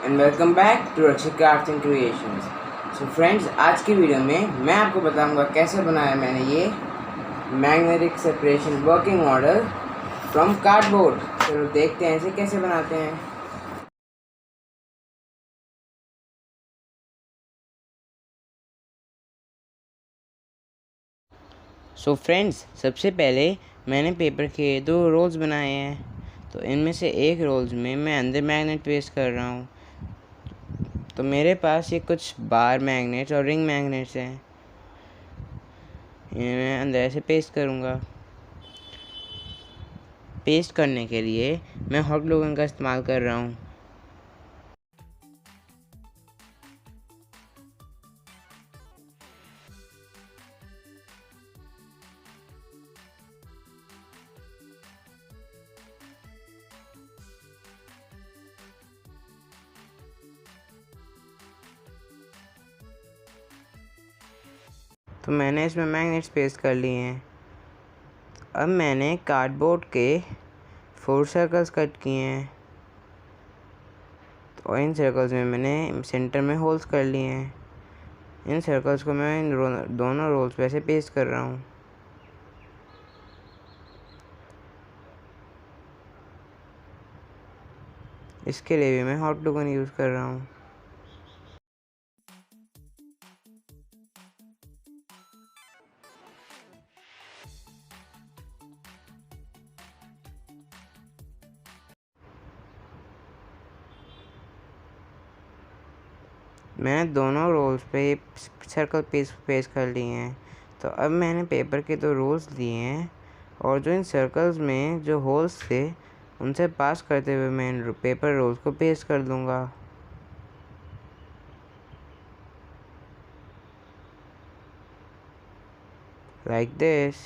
And welcome back to Rakshit crafts and creations. So friends, आज की video में मैं आपको बताऊंगा कैसे बनाया मैंने ये magnetic separation working model from cardboard. चलो देखते हैं इसे कैसे बनाते हैं। सो फ्रेंड्स, सबसे पहले मैंने पेपर के 2 रोल्स बनाए हैं। तो इनमें से एक रोल्स में मैं अंदर मैग्नेट पेस्ट कर रहा हूँ। तो मेरे पास ये कुछ बार मैग्नेट्स और रिंग मैग्नेट्स हैं। इन्हें मैं अंदर से पेस्ट करूँगा। पेस्ट करने के लिए मैं हॉट ग्लू गन का इस्तेमाल कर रहा हूँ। तो मैंने इसमें मैग्नेट्स पेस्ट कर लिए हैं। अब मैंने कार्डबोर्ड के 4 सर्कल्स कट किए हैं। तो इन सर्कल्स में मैंने सेंटर में होल्स कर लिए हैं। इन सर्कल्स को मैं इन दोनों रोल्स पे ऐसे पेस्ट कर रहा हूँ। इसके लिए भी मैं हॉट ग्लू गन यूज़ कर रहा हूँ। मैंने दोनों रोल्स पे सर्कल पेस्ट कर लिए हैं। तो अब मैंने पेपर के 2 रोल्स लिए हैं और जो इन सर्कल्स में जो होल्स थे उनसे पास करते हुए मैं इन पेपर रोल्स को पेस्ट कर दूंगा, like this।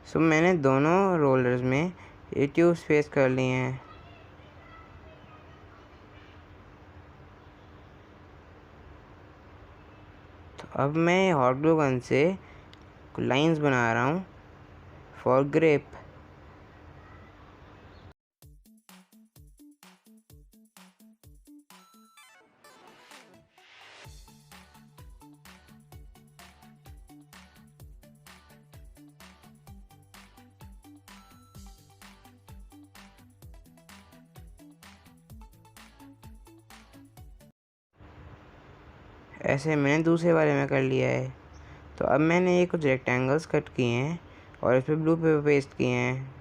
सो मैंने दोनों रोलर्स में ये ट्यूब्स पेस्ट कर लिए हैं। तो अब मैं हॉट ग्लू गन से लाइंस बना रहा हूँ फॉर ग्रिप। ऐसे मैंने दूसरे वाले में कर लिया है। तो अब मैंने ये कुछ रेक्टेंगल्स कट किए हैं और इस पर ब्लू पेपर पेस्ट किए हैं।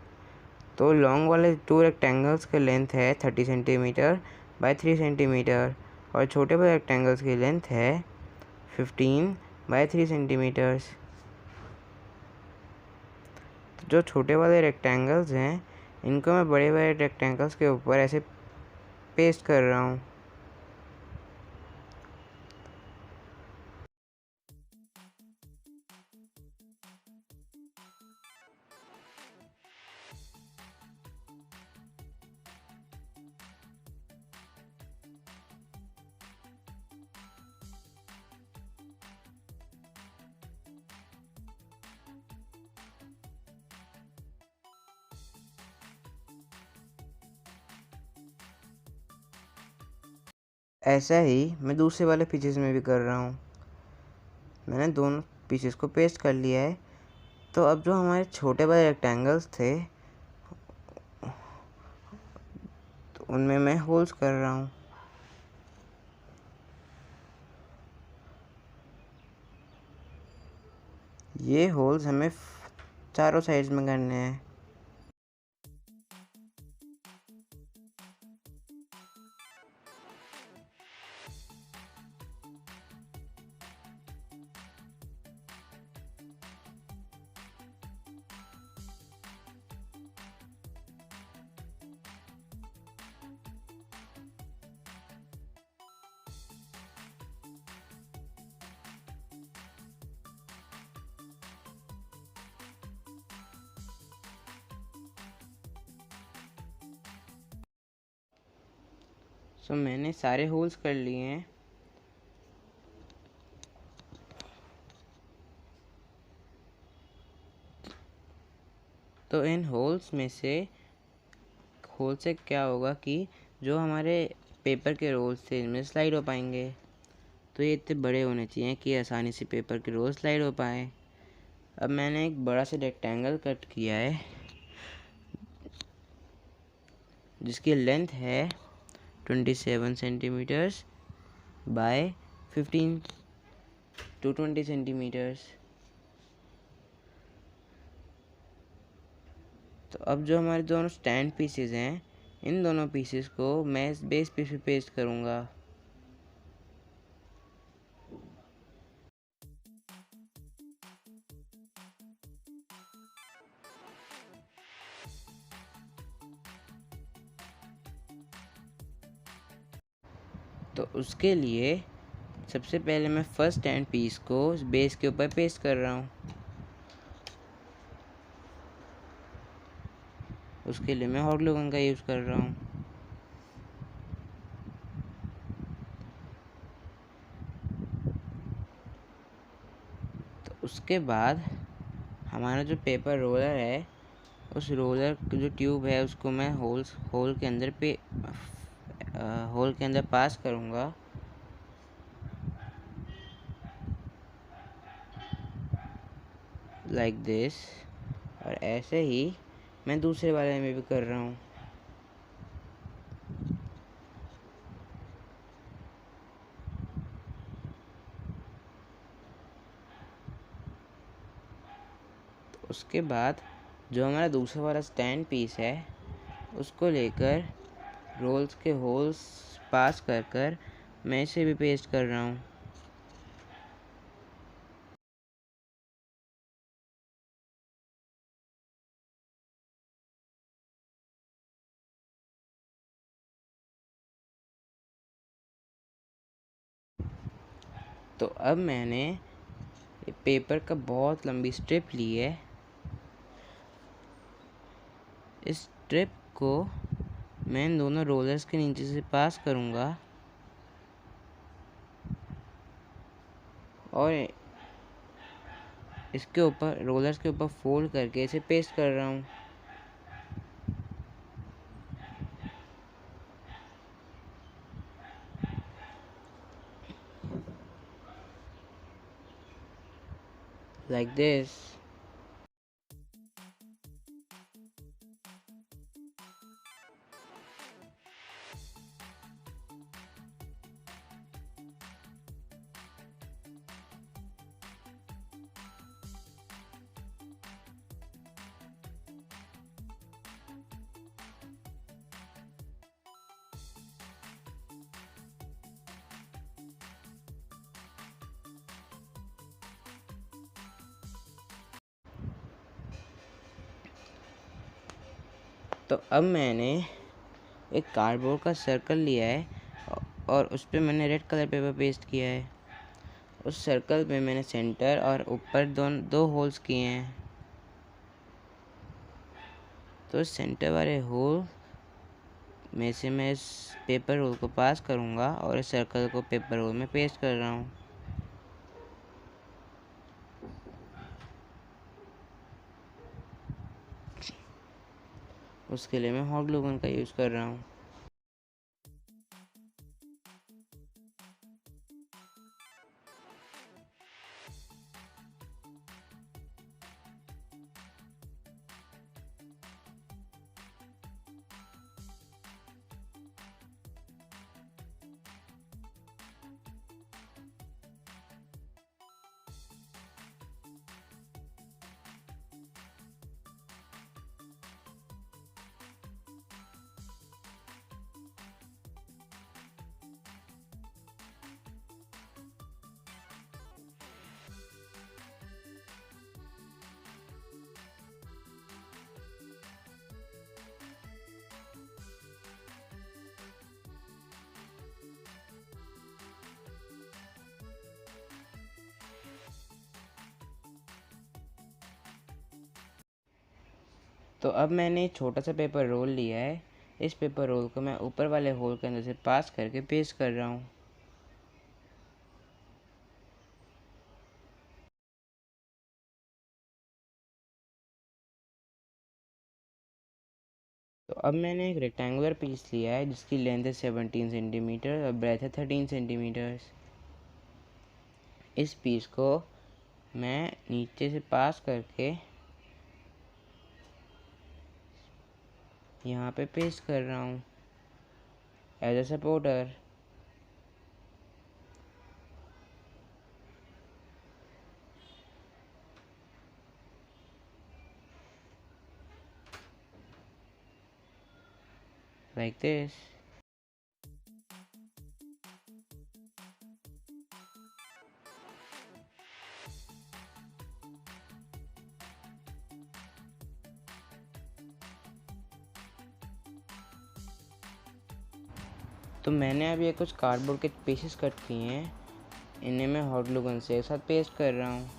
तो लॉन्ग वाले 2 रेक्टेंगल्स की लेंथ है 30 सेंटीमीटर बाय 3 सेंटीमीटर और छोटे वाले रेक्टेंगल्स की लेंथ है 15 बाय 3 सेंटीमीटर्स। तो जो छोटे वाले रेक्टेंगल्स हैं इनको मैं बड़े वाले रेक्टेंगल्स के ऊपर ऐसे पेस्ट कर रहा हूँ। ऐसा ही मैं दूसरे वाले पीसेस में भी कर रहा हूँ। मैंने दोनों पीसेस को पेस्ट कर लिया है। तो अब जो हमारे छोटे बड़े रेक्टेंगल्स थे तो उनमें मैं होल्स कर रहा हूँ। ये होल्स हमें चारों साइड्स में करने हैं। सो मैंने सारे होल्स कर लिए हैं। तो इन होल्स से क्या होगा कि जो हमारे पेपर के रोल्स थे इनमें स्लाइड हो पाएंगे। तो ये इतने बड़े होने चाहिए कि आसानी से पेपर के रोल स्लाइड हो पाए। अब मैंने एक बड़ा सा रेक्टेंगल कट किया है जिसकी लेंथ है 27 सेंटीमीटर्स बाय 15 to 20 सेंटीमीटर्स। तो अब जो हमारे दोनों स्टैंड पीसेस हैं इन दोनों पीसेस को मैं इस बेस पीस पे पेस्ट करूँगा। तो उसके लिए सबसे पहले मैं फर्स्ट स्टैंड पीस को इस बेस के ऊपर पेस्ट कर रहा हूँ। उसके लिए मैं हॉट ग्लू गन का यूज़ कर रहा हूँ। तो उसके बाद हमारा जो पेपर रोलर है उस रोलर की जो ट्यूब है उसको मैं होल के अंदर पास करूँगा। Like this. और ऐसे ही मैं दूसरे वाले में भी कर रहा हूँ। तो उसके बाद जो हमारा दूसरा वाला स्टैंड पीस है उसको लेकर रोल्स के होल्स पास कर कर मैं इसे भी पेस्ट कर रहा हूँ। तो अब मैंने पेपर का बहुत लंबी स्ट्रिप ली है। इस स्ट्रिप को मैं इन दोनों रोलर्स के नीचे से पास करूँगा और इसके ऊपर रोलर्स के ऊपर फोल्ड करके इसे पेस्ट कर रहा हूँ। Like this. तो अब मैंने एक कार्डबोर्ड का सर्कल लिया है और उस पर मैंने रेड कलर पेपर पेस्ट किया है। उस सर्कल पे मैंने सेंटर और ऊपर दो होल्स किए हैं। तो सेंटर वाले होल में से मैं इस पेपर रोल को पास करूँगा और इस सर्कल को पेपर रोल में पेस्ट कर रहा हूँ। उसके लिए मैं हॉट ग्लू गन का यूज़ कर रहा हूँ। तो अब मैंने छोटा सा पेपर रोल लिया है इस पेपर रोल को मैं ऊपर वाले होल के अंदर से पास करके पेस्ट कर रहा हूँ। तो अब मैंने एक रेक्टेंगुलर पीस लिया है जिसकी लेंथ है 17 सेंटीमीटर और ब्रेथ है 13 सेंटीमीटर। इस पीस को मैं नीचे से पास करके यहाँ पे पेस्ट कर रहा हूँ as a supporter. Like this. तो मैंने अभी ये कुछ कार्डबोर्ड के पीसेस कट किए हैं, इन्हें मैं हॉट ग्लू गन से एक साथ पेस्ट कर रहा हूँ।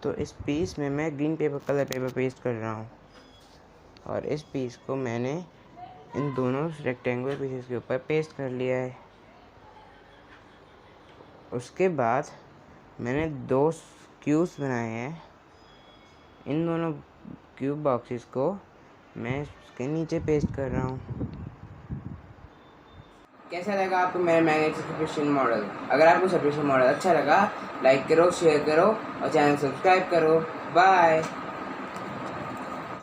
तो इस पीस में मैं ग्रीन कलर पेपर पेस्ट कर रहा हूँ और इस पीस को मैंने इन दोनों रेक्टेंगुलर पीसेस के ऊपर पेस्ट कर लिया है। उसके बाद मैंने दो क्यूब्स बनाए हैं। इन दोनों क्यूब बॉक्सेस को मैं इसके नीचे पेस्ट कर रहा हूँ। कैसा लगा आपको मेरा मैग्नेटिक सब्सक्रिप्शन मॉडल? अगर आपको सब्सक्रिप्शन मॉडल अच्छा लगा, लाइक करो, शेयर करो और चैनल सब्सक्राइब करो। बाय।